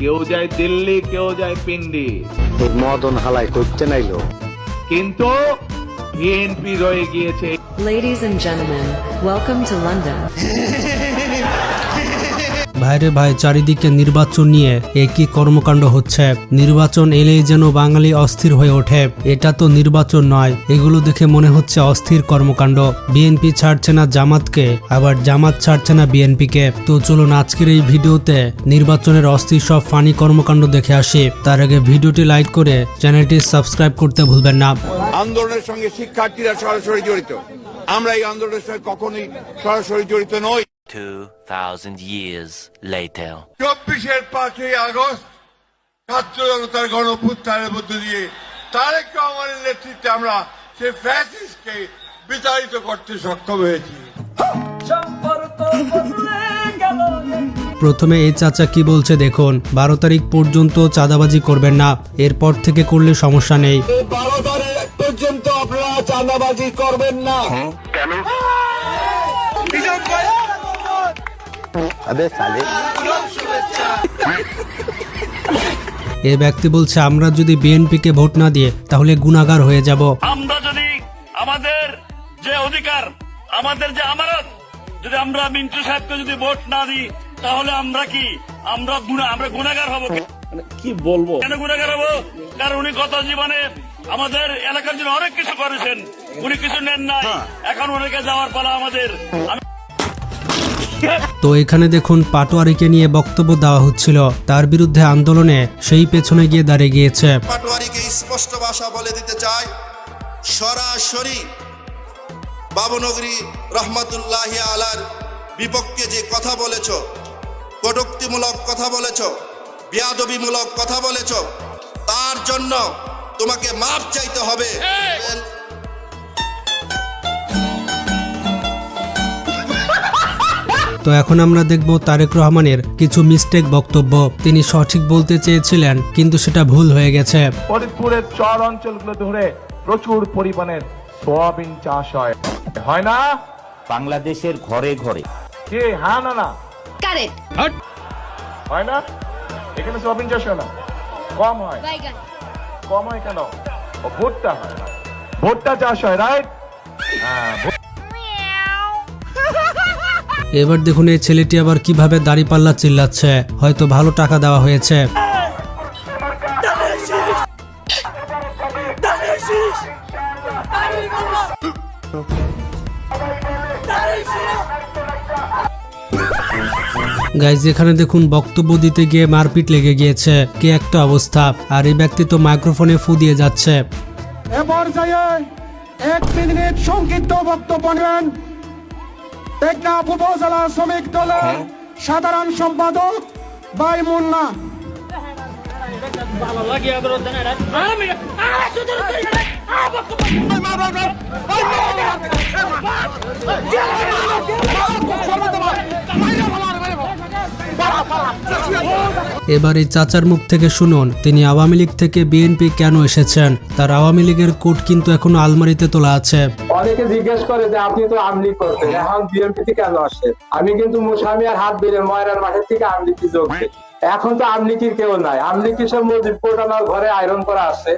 কেউ যায় দিল্লি, কেউ যায় পিন্ডি, মদন হালাই করতে নাইলো, কিন্তু বিএনপি রয়ে গিয়েছে। Ladies and gentlemen, welcome to London. ভাইরে ভাই, চারিদিকে নির্বাচন নিয়ে একই কর্মকাণ্ড হচ্ছে। নির্বাচন এলেই যেন বাঙালি অস্থির হয়ে ওঠে। এটা তো নির্বাচন নয়, এগুলো দেখে মনে হচ্ছে অস্থির কর্মকাণ্ড। বিএনপি ছাড়ছে না জামাতকে, আবার জামাত ছাড়ছে না বিএনপিকে। তো চলুন আজকের এই ভিডিওতে নির্বাচনের অস্থির সব ফানি কর্মকাণ্ড দেখে আসি। তার আগে ভিডিওটি লাইক করে চ্যানেলটি সাবস্ক্রাইব করতে ভুলবেন না। আন্দোলনের সঙ্গে শিক্ষার্থীরা সরাসরি জড়িত, আমরা এই আন্দোলনের সঙ্গে কখনোই সরাসরি জড়িত নই। 2000 years later. 24-এর 5ই আগস্ট ছাত্র জনতার গণঅভ্যুত্থানের মধ্য দিয়ে তারেক রহমানের নেতৃত্বে আমরা সেই ফ্যাসিস্টকে বিতাড়িত করতে সক্ষম হয়েছি। প্রথমে এই চাচা কি বলছে দেখুন। 12 তারিখ পর্যন্ত চাঁদাবাজি করবেন না, এরপর থেকে করলে সমস্যা নেই। 12 তারিখ পর্যন্ত আপনারা চাঁদাবাজি করবেন না। কেন? এ ব্যক্তি বলছে আমরা যদি বিএনপিকে ভোট না দিয়ে তাহলে গুনাহগার হয়ে যাব। আমরা যদি আমাদের যে অধিকার, আমাদের যে আমানত, যদি আমরা মিন্টু সাহেবকে যদি ভোট না দিই তাহলে আমরা কি আমরা গুনাহগার হব? কি বলবো, কেন গুনাহগার হব? কারণ উনি গত জীবনে আমাদের এলাকার জন্য অনেক কিছু করেছেন, উনি কিছু নেন নাই, এখন ওনাকে যাওয়ার পালা আমাদের। তো এখানে দেখুন পাটোয়ারিকে নিয়ে বক্তব্য দেওয়া হচ্ছিল, তার বিরুদ্ধে আন্দোলনে সেই পেছনে গিয়ে দাঁড়িয়ে গিয়েছে। পাটোয়ারিকে স্পষ্ট ভাষা বলে দিতে চাই, সরাসরি বাবুনগরী রহমাতুল্লাহি আলার বিপক্ষে যে কথা বলেছ, কটূক্তিমূলক কথা বলেছ, বেয়াদবিমূলক কথা বলেছ, তার জন্য তোমাকে মাফ চাইতে হবে। তো এখন আমরা দেখব তারেক রহমানের কিছু মিস্টেক বক্তব্য। তিনি সঠিক বলতে চেয়েছিলেন কিন্তু সেটা ভুল হয়ে গেছে। ফরিদপুরের চর অঞ্চলগুলো ধরে প্রচুর পরিমাণের সোয়াবিন চাষ হয়, হয় না? বাংলাদেশের ঘরে ঘরে। কি হ্যাঁ না না কারেক্ট হয় না? এখানে সোয়াবিন চাষ হয় না, কম হয়। কম হয় কেন? ভুট্টা হয়, ভুট্টা চাষ হয়, রাইট? হ্যাঁ। এবার দেখুন এই ছেলেটি আবার কিভাবে দাড়িপাল্লা চিল্লাচ্ছে, হয়তো ভালো টাকা দেওয়া হয়েছে। গাইজ এখানে দেখুন বক্তব্য দিতে গিয়ে মারপিট লেগে গিয়েছে, কি একটা অবস্থা। আর এই ব্যক্তি তো মাইক্রোফোনে ফু দিয়ে যাচ্ছে। এ পর্যায়ে 1 মিনিট সংক্ষিপ্ত বক্তব্য নেন টেকনাফ উপজেলা শ্রমিক দলের সাধারণ সম্পাদক ভাই মুন্না। এবার এই চাচার মুখ থেকে শুনুন তিনি আওয়ামী লীগ থেকে বিএনপি কেন এসেছেন। তার আওয়ামী লীগের কোট কিন্তু এখনো আলমারিতে তোলা আছে। অনেকে জিজ্ঞেস করে যে আপনি তো আওয়ামী লীগ করতেন, এখন বিএনপি থেকে কেন আসে? আমি কিন্তু মুসামিয়ার হাত বেড়ে ময়রার মাঠের থেকে আওয়ামী লীগ যোগ দিই। এখন তো আওয়ামী লীগের কেউ নাই, আওয়ামী লীগ সব মজিব কোটানোর ঘরে আয়রন করা আছে।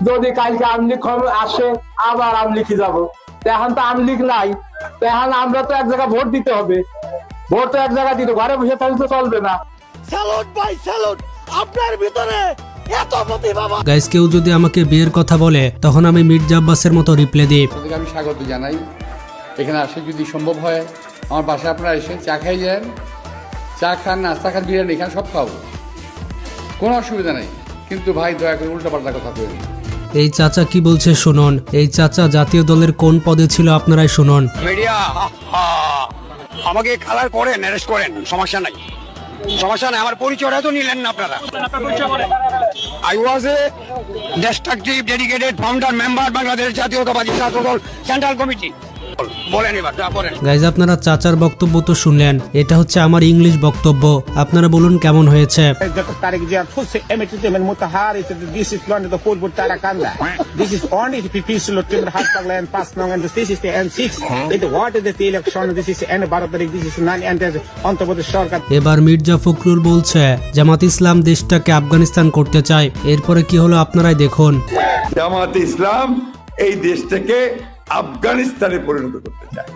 যদি কালকে আওয়ামী লীগ আসে আবার আওয়ামী লীগ যাবো, এখন তো আওয়ামী লীগ নাই, এখন আমরা তো এক জায়গায় ভোট দিতে হবে। ভোট তো এক জায়গায় দিতে, ঘরে বসে তাহলে তো চলবে না। স্যালুট ভাই স্যালুট, আপনার ভিতরে এত প্রতিভা। গাইস কেউ যদি আমাকে বিয়ের কথা বলে তখন আমি মির্জা আব্বাসের মতো রিপ্লাই দিই। আমি স্বাগত জানাই, এখানে আসে যদি সম্ভব হয় আমার বাসায় আপনারা এসে চা খাই যান, চা খান, নাস্তা খান, বিরিয়ানি খান, সব খাবো, কোনো অসুবিধা নেই। কিন্তু ভাই দয়া করে উল্টাপাল্টা কথা বলবেন। এই চাচা কি বলছে শুনুন। এই চাচা জাতীয় দলের কোন পদে ছিল আপনারাই শুনুন। মিডিয়া আমাকে কালার করেন, অ্যারেস্ট করেন, সমস্যা নাই, সমস্যা নাই। আমার পরিচয়টা তো নিলেন না আপনারা। I was A destructive dedicated founder member Bangladesh জাতীয়তাবাদী ছাত্র দল সেন্ট্রাল কমিটি। বলেন এবার যা বলেন। গাইজ আপনারা চাচার বক্তব্য তো শুনলেন, এটা হচ্ছে আমার ইংলিশ বক্তব্য, আপনারা বলুন কেমন হয়েছে। এবার মির্জা ফখরুল বলছে জামাত ইসলাম দেশটাকে আফগানিস্তান করতে চায়, এরপরে কি হলো আপনারাই দেখুন। জামাত ইসলাম এই দেশটাকে আফগানিস্তানে পরিণত করতে চায়।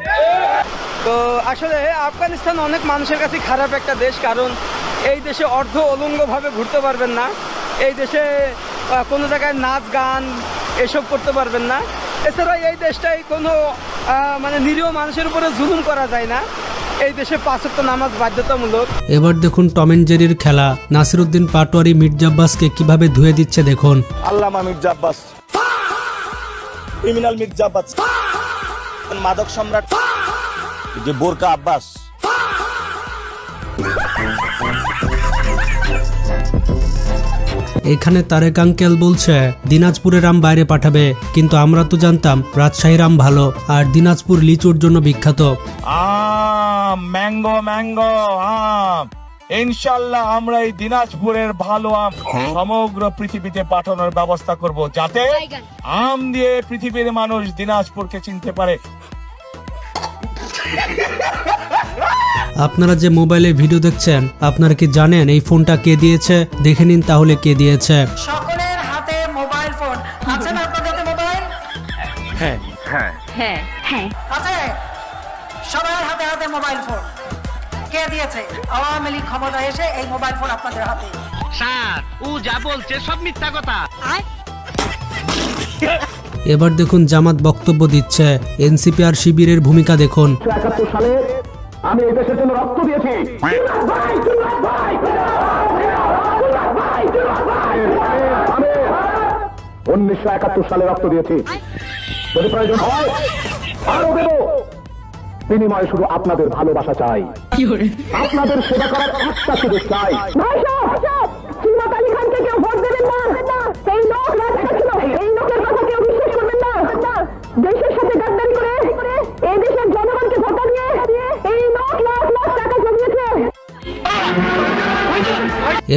তো আসলে আফগানিস্তান অনেক মানুষের কাছে খারাপ একটা দেশ, কারণ এই দেশে অর্ধ অলঙ্গভাবে ঘুরতে পারবেন না, এই দেশে কোনো জায়গায় নাচ গান এসব করতে পারবেন না। এছাড়া এই দেশটাই কোনো মানে নিরীহ মানুষের উপরে জুলুম করা যায় না, এই দেশে 5 ওয়াক্ত নামাজ বাধ্যতামূলক। এবার দেখুন টম এন্ড জেরির খেলা, নাসিরউদ্দিন পাটোয়ারি মির্জা আব্বাসকে কিভাবে ধুয়ে দিচ্ছে দেখুন। আল্লামা মির্জা আব্বাস, ক্রিমিনাল মির্জা আব্বাস, মাদক সম্রাট যে বোরকা আব্বাস। এখানে তারেক আঙ্কেল বলছে দিনাজপুরের আম বাইরে পাঠাবে, কিন্তু আমরা তো জানতাম রাজশাহীর আম ভালো, আর দিনাজপুর লিচুর জন্য বিখ্যাত। ম্যাঙ্গো ম্যাঙ্গো আম, ইনশাল্লাহ আমরা এই দিনাজপুরের ভালো আম সমগ্র পৃথিবীতে পাঠানোর ব্যবস্থা করব, যাতে আম দিয়ে পৃথিবীর মানুষ দিনাজপুরকে চিনতে পারে। আপনারা যে মোবাইলে ভিডিও দেখছেন, আপনারা কি জানেন এই ফোনটা কে দিয়েছে? দেখে নিন তাহলে কে দিয়েছে। সকলের হাতে মোবাইল ফোন আছে না? আপনাদের হাতে মোবাইল? হ্যাঁ হ্যাঁ হ্যাঁ হ্যাঁ আছে, সবার হাতে হাতে মোবাইল ফোন। কে দিয়েছে? আওয়ামী লীগ ক্ষমতায় এসে এই মোবাইল ফোন আপনাদের হাতে। স্যার ও যা বলছে সব মিথ্যা কথা। এবার দেখুন জামাত বক্তব্য দিচ্ছে, এনসিপি আর শিবিরের ভূমিকা দেখুন। 1971 সালে আমি এই দেশের জন্য রক্ত দিয়েছি। 1971 সালে রক্ত দিয়েছি, যদি প্রয়োজন হয় আরো দেব। বিনিময়ে শুধু আপনাদের ভালোবাসা চাই, আপনাদের সেবা করার একটা সুযোগ চাই। দেশের সাথে গাদ্দারি করে এই দেশের জনগণকে ভোটা দিয়ে এই 9 লাখ টাকা জমিয়েছে।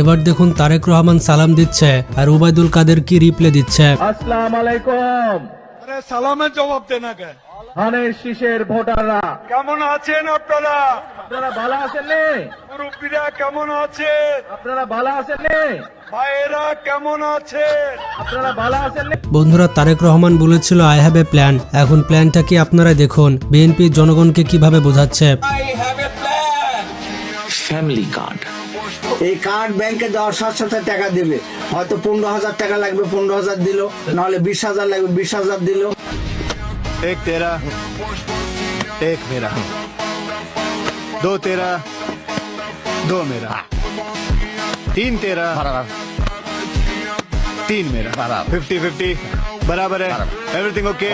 এবার দেখুন তারেক রহমান সালাম দিচ্ছে, আর ওবায়দুল কাদের কি রিপ্লে দিচ্ছে। আসসালামু আলাইকুম। আরে সালামের জবাব দেন আগে। ধানের শীষের ভোটাররা কেমন আছেন আপনারা? আপনারা ভালো আছেন নে? মুরব্বীরা কেমন আছেন? আপনারা ভালো আছেন নে? ভাইয়েরা কেমন আছেন? আপনারা ভালো আছেন নে? বন্ধুরা, তারেক রহমান বলেছিল আই হ্যাভ এ প্ল্যান, এখন প্ল্যানটা কি আপনারা দেখুন বিএনপি জনগণকে কিভাবে বোঝাচ্ছে। ফ্যামিলি কার্ড, এই কার্ড ব্যাংকে দেওয়ার সাথে সাথে টাকা দেবে, হয়তো 15,000 টাকা লাগবে 15,000 দিল, নাহলে 20,000 লাগবে 20,000 দিল। एक तेरा एक मेरा, 2 तेरा 2 मेरा, 3 तेरा 3 मेरा, 50-50 बराबर है। Everything okay?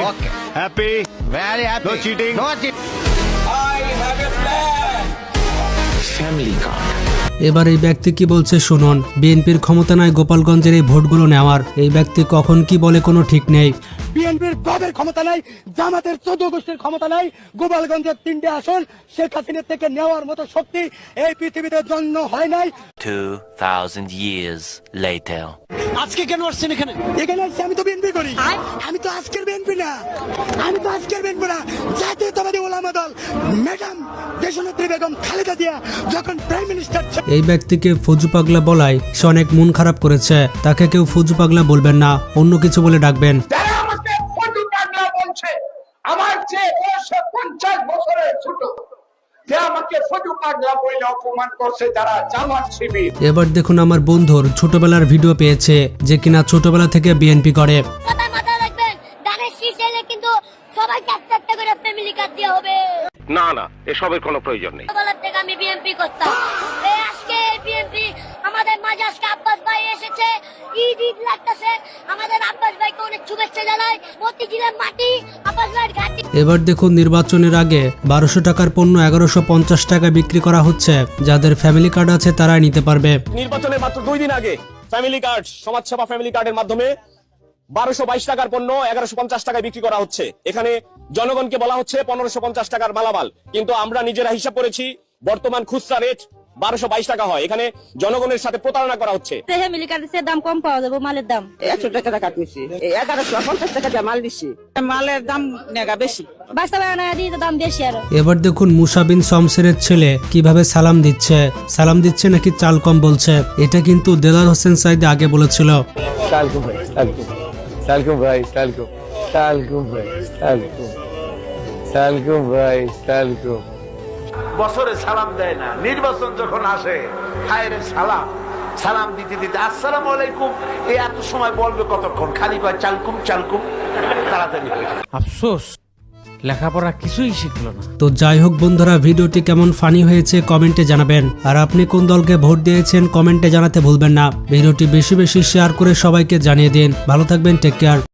Happy? Very happy. No cheating? No cheating. I have a plan. Family card. এবার এই ব্যক্তি কি বলছে শুনুন। বিএনপির ক্ষমতা নয় গোপালগঞ্জের এই ভোটগুলো নেওয়ার, এই ব্যক্তি কখন কি বলে কোনো ঠিক নেই। বিএনপির বাবের ক্ষমতা নাই, জামাতের 14 গোষ্ঠীর ক্ষমতা নাই, গোপালগঞ্জের 3টে আসন শেখ হাসিনা থেকে নেওয়ার মতো শক্তি এই পৃথিবীতে জন্ম হয় নাই। 2000 years later. আজকে কেন আসছেন এখানে? এখানে আসছি আমি তো বিএনপি করি, আমি তো আজকের বিএনপি না, আমি তো আজকের বিএনপি না। জাতীয়তাবাদী ওলামা দল ম্যাডাম দেশনেত্রী বেগম খালেদা জিয়া যখন প্রাইম মিনিস্টার। এই ব্যক্তিকে ফজু পাগলা বলায় সে অনেক মন খারাপ করেছে, তাকে কেউ ফজু পাগলা বলবেন না, অন্য কিছু বলে ডাকবেন। আমাকে ফজু পাগলা বলছে, আমার চেয়ে বয়সে 50 বছরের ছোট, যে আমাকে ফজু পাগলা বলে অপমান করছে যারা জামাত শিবির। এবার দেখুন আমার বন্ধুর ছোটবেলার ভিডিও পেয়েছে, যে কিনা ছোটবেলা থেকে বিএনপি করে। কিন্তু সবাইকে একটা করে ফ্যামিলি কার্ড দেওয়া হবে। না না, এসবের কোনো প্রয়োজন নেই। ছোটবেলা থেকে আমি বিএনপি করতাম, আজকে বিএনপি আমাদের মাঝে আজকে আব্বাস ভাই এসেছে, ঈদ লাগতেছে, আমাদের আব্বাস ভাইকে অনেক শুভেচ্ছা জানাই। মতিঝিলের মাটি আব্বাস ভাইয়ের ঘাটি। এবার দেখুন নির্বাচনের আগে 1200 টাকার পণ্য 1150 টাকা বিক্রি করা হচ্ছে, যাদের ফ্যামিলি কার্ড আছে তারাই নিতে পারবে। নির্বাচনের মাত্র 2 দিন আগে ফ্যামিলি কার্ড, সমাজসেবা ফ্যামিলি কার্ডের মাধ্যমে 1222 টাকার পণ্য 1150 টাকায় বিক্রি করা হচ্ছে। এখানে জনগণকে বলা হচ্ছে 1550 টাকার মালামাল, কিন্তু আমরা নিজেরা হিসাব করেছি বর্তমান খুচরা রেট 1222 টাকা হয়। এখানে জনগণের সাথে প্রতারণা করা হচ্ছে। দাম কম পাওয়া যাবে, মালের দাম 100 টাকা কাটছি, 1150 টাকা দিয়ে মাল দিচ্ছি, মালের দাম নেগা বেশি, দাম বেশি। আর এবার দেখুন মুসা বিন শমসেরের ছেলে কিভাবে সালাম দিচ্ছে নাকি চাল কম বলছে। এটা কিন্তু দেলার হোসেন সাইদি আগে বলেছিল। সালকুম ভাই, সালকুম, সালকুম ভাই, সালকুম, সালকুম ভাই, সালকুম, সালকুম ভাই, সালকুম। বছরে সালাম দেয় না, নির্বাচন যখন আসে খায়রে সালাম, সালাম দিতে দিতে আসসালামু আলাইকুম, এই এত সময় বলবে কতক্ষণ, খালি কয় চালকুম চালকুম, তাড়াতাড়ি হয়ে যায়। আফসোস লেখাপড়া কিছুই শিখলো না। তো যাই হোক বন্ধুরা, ভিডিওটি কেমন ফানি হয়েছে কমেন্টে জানাবেন, আর আপনি কোন দলকে ভোট দিয়েছেন কমেন্টে জানাতে ভুলবেন না। ভিডিওটি বেশি বেশি শেয়ার করে সবাইকে জানিয়ে দিন। ভালো থাকবেন, টেক কেয়ার।